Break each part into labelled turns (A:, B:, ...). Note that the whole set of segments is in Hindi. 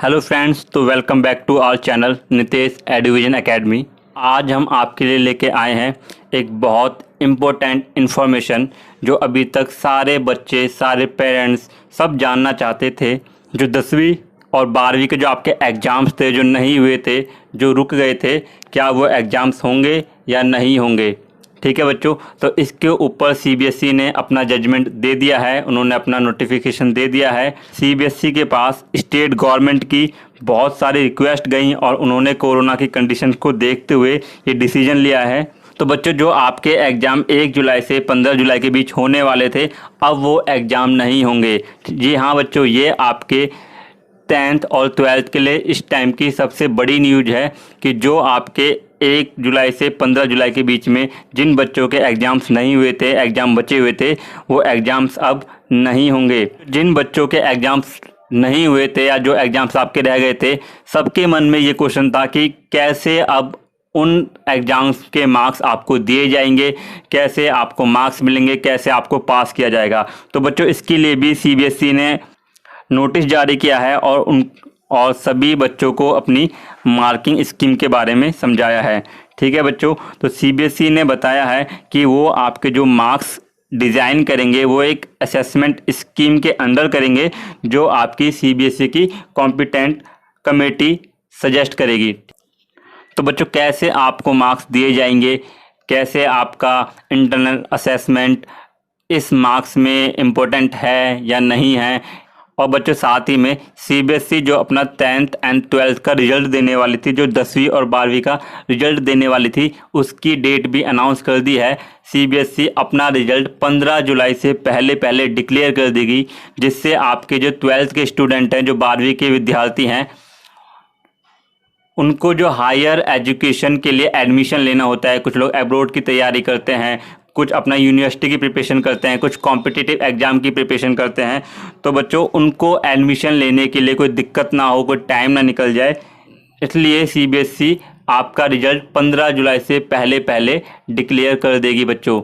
A: हेलो फ्रेंड्स, तो welcome back to our channel Nitesh Eduvision academy. आज हम आपके लिए लेके आए हैं एक बहुत इम्पोर्टेंट इन्फॉर्मेशन जो अभी तक सारे बच्चे, सारे पेरेंट्स सब जानना चाहते थे। जो 10वीं और 12वीं के जो आपके एग्ज़ाम्स थे, जो नहीं हुए थे, जो रुक गए थे, क्या वो एग्ज़ाम्स होंगे या नहीं होंगे। ठीक है बच्चों, तो इसके ऊपर सीबीएसई ने अपना जजमेंट दे दिया है, उन्होंने अपना नोटिफिकेशन दे दिया है। सीबीएसई के पास स्टेट गवर्नमेंट की बहुत सारी रिक्वेस्ट गई और उन्होंने कोरोना की कंडीशन को देखते हुए ये डिसीजन लिया है। तो बच्चों, जो आपके एग्ज़ाम 1 जुलाई से 15 जुलाई के बीच होने वाले थे, अब वो एग्ज़ाम नहीं होंगे। जी हाँ बच्चों, ये आपके 10th और 12th के लिए इस टाइम की सबसे बड़ी न्यूज़ है कि जो आपके 1 जुलाई से 15 जुलाई के बीच में जिन बच्चों के एग्ज़ाम्स नहीं हुए थे, एग्ज़ाम बचे हुए थे, वो एग्ज़ाम्स अब नहीं होंगे। जिन बच्चों के एग्ज़ाम्स नहीं हुए थे या जो एग्ज़ाम्स आपके रह गए थे, सबके मन में ये क्वेश्चन था कि कैसे अब उन एग्ज़ाम्स के मार्क्स आपको दिए जाएंगे, कैसे आपको मार्क्स मिलेंगे, कैसे आपको पास किया जाएगा। तो बच्चों, इसके लिए भी सीबीएसई ने नोटिस जारी किया है और सभी बच्चों को अपनी मार्किंग स्कीम के बारे में समझाया है। ठीक है बच्चों, तो सीबीएसई ने बताया है कि वो आपके जो मार्क्स डिज़ाइन करेंगे वो एक असेसमेंट स्कीम के अंदर करेंगे, जो आपकी सीबीएसई की कॉम्पिटेंट कमेटी सजेस्ट करेगी। तो बच्चों, कैसे आपको मार्क्स दिए जाएंगे, कैसे आपका इंटरनल असेसमेंट इस मार्क्स में इम्पोर्टेंट है या नहीं है। और बच्चों, साथ ही में सीबीएसई जो अपना 10th एंड 12th का रिजल्ट देने वाली थी, जो 10वीं और 12वीं का रिजल्ट देने वाली थी, उसकी डेट भी अनाउंस कर दी है। सीबीएसई अपना रिजल्ट 15 जुलाई से पहले डिक्लेयर कर देगी, जिससे आपके जो 12th के स्टूडेंट हैं, जो 12वीं के विद्यार्थी हैं, उनको जो हायर एजुकेशन के लिए एडमिशन लेना होता है, कुछ लोग अब्रॉड की तैयारी करते हैं, कुछ अपना यूनिवर्सिटी की प्रिपरेशन करते हैं, कुछ कॉम्पिटिटिव एग्ज़ाम की प्रिपरेशन करते हैं, तो बच्चों उनको एडमिशन लेने के लिए कोई दिक्कत ना हो, कोई टाइम ना निकल जाए, इसलिए सीबीएसई आपका रिजल्ट 15 जुलाई से पहले डिक्लेयर कर देगी बच्चों।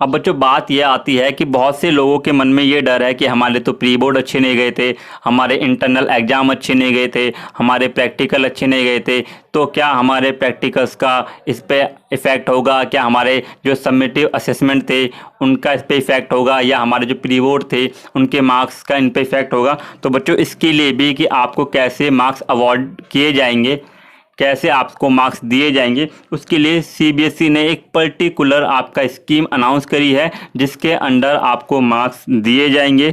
A: अब बच्चों, बात यह आती है कि बहुत से लोगों के मन में ये डर है कि हमारे तो प्री बोर्ड अच्छे नहीं गए थे, हमारे इंटरनल एग्ज़ाम अच्छे नहीं गए थे, हमारे प्रैक्टिकल अच्छे नहीं गए थे, तो क्या हमारे प्रैक्टिकल्स का इस पर इफ़ेक्ट होगा, क्या हमारे जो सबमिटिव असेसमेंट थे उनका इस पर इफ़ेक्ट होगा, या हमारे जो प्री बोर्ड थे उनके मार्क्स का इन पर इफ़ेक्ट होगा। तो बच्चों, इसके लिए भी कि आपको कैसे मार्क्स अवॉर्ड किए जाएंगे, कैसे आपको मार्क्स दिए जाएंगे, उसके लिए सीबीएसई ने एक पर्टिकुलर आपका स्कीम अनाउंस करी है, जिसके अंडर आपको मार्क्स दिए जाएंगे।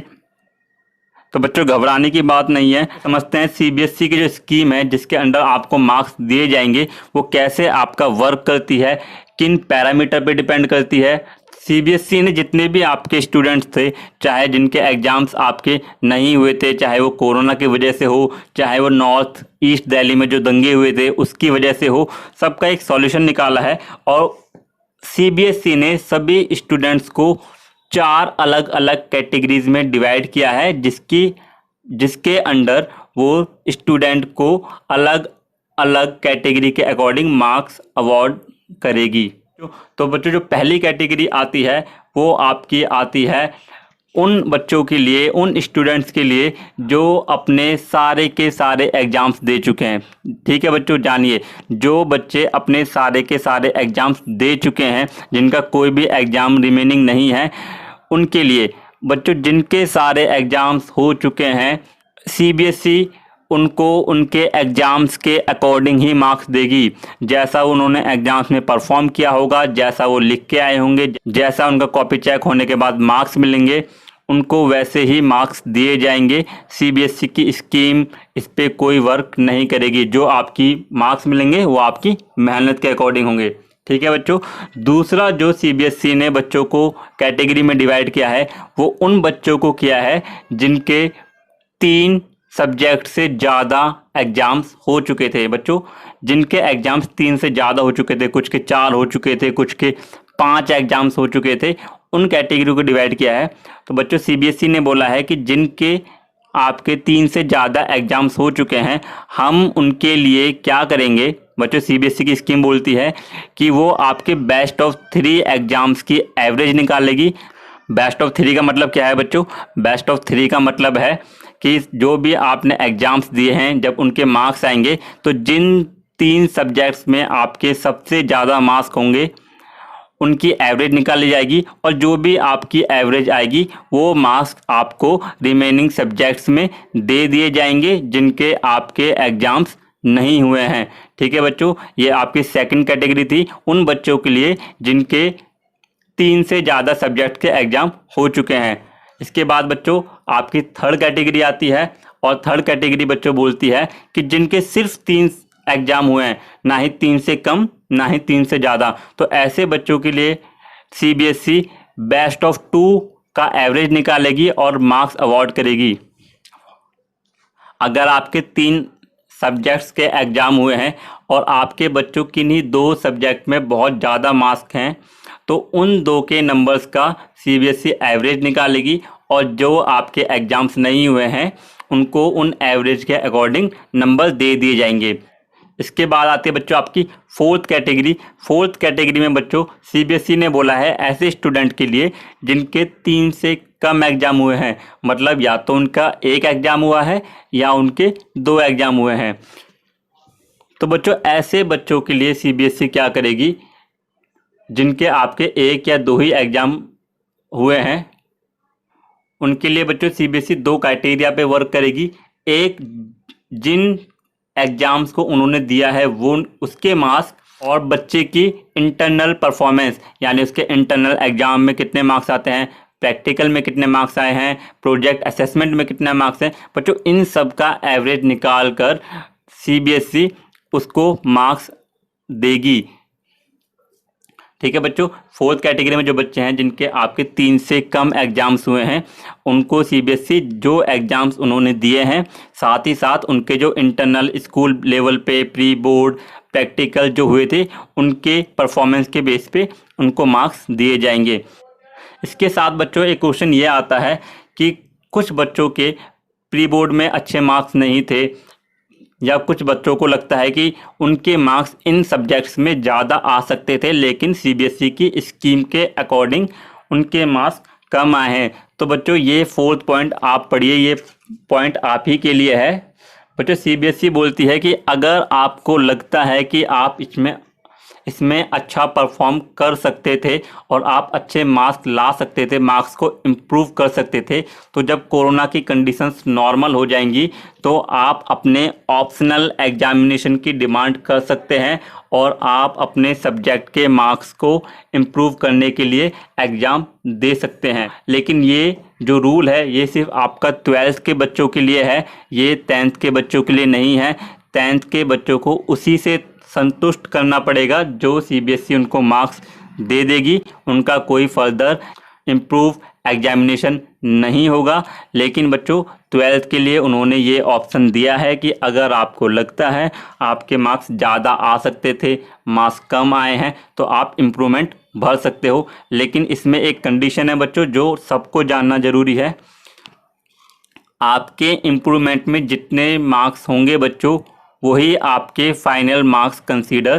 A: तो बच्चों, घबराने की बात नहीं है। समझते हैं सीबीएसई की जो स्कीम है जिसके अंडर आपको मार्क्स दिए जाएंगे, वो कैसे आपका वर्क करती है, किन पैरामीटर पे डिपेंड करती है। सीबीएसई ने जितने भी आपके स्टूडेंट्स थे, चाहे जिनके एग्ज़ाम्स आपके नहीं हुए थे, चाहे वो कोरोना की वजह से हो, चाहे वो नॉर्थ ईस्ट दिल्ली में जो दंगे हुए थे उसकी वजह से हो, सबका एक सॉल्यूशन निकाला है। और सीबीएसई ने सभी स्टूडेंट्स को 4 अलग अलग कैटेगरीज में डिवाइड किया है, जिसके अंडर वो स्टूडेंट को अलग अलग कैटेगरी के अकॉर्डिंग मार्क्स अवॉर्ड करेगी। तो बच्चों, जो पहली कैटेगरी आती है वो आपकी आती है उन बच्चों के लिए, उन स्टूडेंट्स के लिए जो अपने सारे के सारे एग्ज़ाम्स दे चुके हैं। ठीक है बच्चों, जानिए, जो बच्चे अपने सारे के सारे एग्ज़ाम्स दे चुके हैं, जिनका कोई भी एग्ज़ाम रिमेनिंग नहीं है, उनके लिए बच्चों जिनके सारे एग्ज़ाम्स हो चुके हैं, सीबीएसई उनको उनके एग्ज़ाम्स के अकॉर्डिंग ही मार्क्स देगी। जैसा उन्होंने एग्ज़ाम्स में परफॉर्म किया होगा, जैसा वो लिख के आए होंगे, जैसा उनका कॉपी चेक होने के बाद मार्क्स मिलेंगे, उनको वैसे ही मार्क्स दिए जाएंगे। सीबीएसई की स्कीम इस पर कोई वर्क नहीं करेगी। जो आपकी मार्क्स मिलेंगे वो आपकी मेहनत के अकॉर्डिंग होंगे। ठीक है बच्चों, दूसरा जो सीबीएसई ने बच्चों को कैटेगरी में डिवाइड किया है, वो उन बच्चों को किया है जिनके 3 सब्जेक्ट से ज़्यादा एग्ज़ाम्स हो चुके थे। बच्चों, जिनके एग्ज़ाम्स 3 से ज़्यादा हो चुके थे, कुछ के 4 हो चुके थे, कुछ के 5 एग्ज़ाम्स हो चुके थे, उन कैटेगरी को डिवाइड किया है। तो बच्चों, सीबीएसई ने बोला है कि जिनके आपके 3 से ज़्यादा एग्ज़ाम्स हो चुके हैं, हम उनके लिए क्या करेंगे। बच्चों, सीबीएसई की स्कीम बोलती है कि वो आपके बेस्ट ऑफ 3 एग्ज़ाम्स की एवरेज निकालेगी। बेस्ट ऑफ 3 का मतलब क्या है बच्चों? बेस्ट ऑफ 3 का मतलब है कि जो भी आपने एग्ज़ाम्स दिए हैं जब उनके मार्क्स आएंगे तो जिन 3 सब्जेक्ट्स में आपके सबसे ज़्यादा मार्क्स होंगे उनकी एवरेज निकाली जाएगी और जो भी आपकी एवरेज आएगी वो मार्क्स आपको रिमेनिंग सब्जेक्ट्स में दे दिए जाएंगे जिनके आपके एग्ज़ाम्स नहीं हुए हैं। ठीक है बच्चों, ये आपकी सेकंड कैटेगरी थी उन बच्चों के लिए जिनके 3 से ज़्यादा सब्जेक्ट के एग्ज़ाम हो चुके हैं। इसके बाद बच्चों आपकी थर्ड कैटेगरी आती है और थर्ड कैटेगरी बच्चों बोलती है कि जिनके सिर्फ 3 एग्ज़ाम हुए हैं, ना ही 3 से कम ना ही 3 से ज़्यादा। तो ऐसे बच्चों के लिए CBSE बेस्ट ऑफ 2 का एवरेज निकालेगी और मार्क्स अवार्ड करेगी। अगर आपके 3 सब्जेक्ट्स के एग्ज़ाम हुए हैं और आपके बच्चों किन्हीं 2 सब्जेक्ट में बहुत ज़्यादा मार्क्स हैं तो उन 2 के नंबर्स का CBSE एवरेज निकालेगी और जो आपके एग्ज़ाम्स नहीं हुए हैं उनको उन एवरेज के अकॉर्डिंग नंबर दे दिए जाएंगे। इसके बाद आती है बच्चों आपकी फोर्थ कैटेगरी। फोर्थ कैटेगरी में बच्चों CBSE ने बोला है ऐसे स्टूडेंट के लिए जिनके 3 से कम एग्ज़ाम हुए हैं, मतलब या तो उनका 1 एग्ज़ाम हुआ है या उनके 2 एग्ज़ाम हुए हैं। तो बच्चों ऐसे बच्चों के लिए CBSE क्या करेगी, जिनके आपके 1 या 2 ही एग्ज़ाम हुए हैं उनके लिए बच्चों CBSE 2 क्राइटेरिया पे वर्क करेगी। एक, जिन एग्ज़ाम्स को उन्होंने दिया है वो उसके मार्क्स और बच्चे की इंटरनल परफॉर्मेंस, यानी उसके इंटरनल एग्ज़ाम में कितने मार्क्स आते हैं, प्रैक्टिकल में कितने मार्क्स आए हैं, प्रोजेक्ट असेसमेंट में कितने मार्क्स हैं। बच्चों इन सब का एवरेज निकाल कर CBSE उसको मार्क्स देगी। ठीक है बच्चों, फोर्थ कैटेगरी में जो बच्चे हैं जिनके आपके 3 से कम एग्ज़ाम्स हुए हैं उनको CBSE जो एग्ज़ाम्स उन्होंने दिए हैं साथ ही साथ उनके जो इंटरनल स्कूल लेवल पे प्री बोर्ड प्रैक्टिकल जो हुए थे उनके परफॉर्मेंस के बेस पे उनको मार्क्स दिए जाएंगे। इसके साथ बच्चों एक क्वेश्चन ये आता है कि कुछ बच्चों के प्री बोर्ड में अच्छे मार्क्स नहीं थे या कुछ बच्चों को लगता है कि उनके मार्क्स इन सब्जेक्ट्स में ज़्यादा आ सकते थे लेकिन CBSE की स्कीम के अकॉर्डिंग उनके मार्क्स कम आए हैं। तो बच्चों ये फोर्थ पॉइंट आप पढ़िए, ये पॉइंट आप ही के लिए है। बच्चों CBSE बोलती है कि अगर आपको लगता है कि आप इसमें अच्छा परफॉर्म कर सकते थे और आप अच्छे मार्क्स ला सकते थे, मार्क्स को इम्प्रूव कर सकते थे, तो जब कोरोना की कंडीशंस नॉर्मल हो जाएंगी तो आप अपने ऑप्शनल एग्जामिनेशन की डिमांड कर सकते हैं और आप अपने सब्जेक्ट के मार्क्स को इम्प्रूव करने के लिए एग्ज़ाम दे सकते हैं। लेकिन ये जो रूल है ये सिर्फ आपका 12th के बच्चों के लिए है, ये 10th के बच्चों के लिए नहीं है। 10th के बच्चों को उसी से संतुष्ट करना पड़ेगा जो CBSE उनको मार्क्स दे देगी, उनका कोई फर्दर इम्प्रूव एग्जामिनेशन नहीं होगा। लेकिन बच्चों 12th के लिए उन्होंने ये ऑप्शन दिया है कि अगर आपको लगता है आपके मार्क्स ज़्यादा आ सकते थे, मार्क्स कम आए हैं, तो आप इम्प्रूवमेंट भर सकते हो। लेकिन इसमें एक कंडीशन है बच्चों जो सबको जानना ज़रूरी है, आपके इम्प्रूवमेंट में जितने मार्क्स होंगे बच्चों वही आपके फाइनल मार्क्स कंसीडर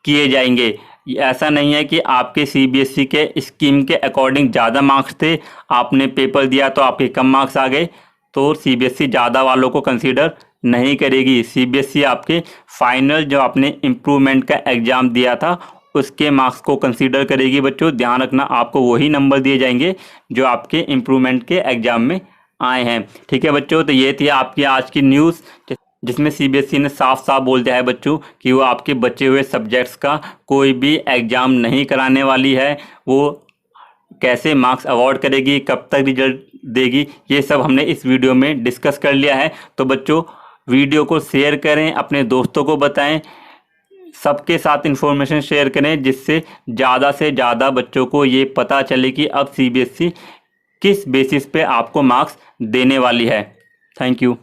A: किए जाएंगे। ऐसा नहीं है कि आपके CBSE के स्कीम के अकॉर्डिंग ज़्यादा मार्क्स थे, आपने पेपर दिया तो आपके कम मार्क्स आ गए, तो CBSE ज़्यादा वालों को कंसीडर नहीं करेगी। CBSE आपके फाइनल जो आपने इम्प्रूवमेंट का एग्ज़ाम दिया था उसके मार्क्स को कंसीडर करेगी। बच्चों ध्यान रखना, आपको वही नंबर दिए जाएंगे जो आपके इम्प्रूवमेंट के एग्ज़ाम में आए हैं। ठीक है बच्चों, तो ये थी आपकी आज की न्यूज़ जिसमें CBSE ने साफ साफ बोल दिया है बच्चों कि वो आपके बचे हुए सब्जेक्ट्स का कोई भी एग्ज़ाम नहीं कराने वाली है। वो कैसे मार्क्स अवार्ड करेगी, कब तक रिजल्ट देगी, ये सब हमने इस वीडियो में डिस्कस कर लिया है। तो बच्चों वीडियो को शेयर करें, अपने दोस्तों को बताएं, सबके साथ इन्फॉर्मेशन शेयर करें जिससे ज़्यादा से ज़्यादा बच्चों को ये पता चले कि अब CBSE किस बेसिस पे आपको मार्क्स देने वाली है। Thank you.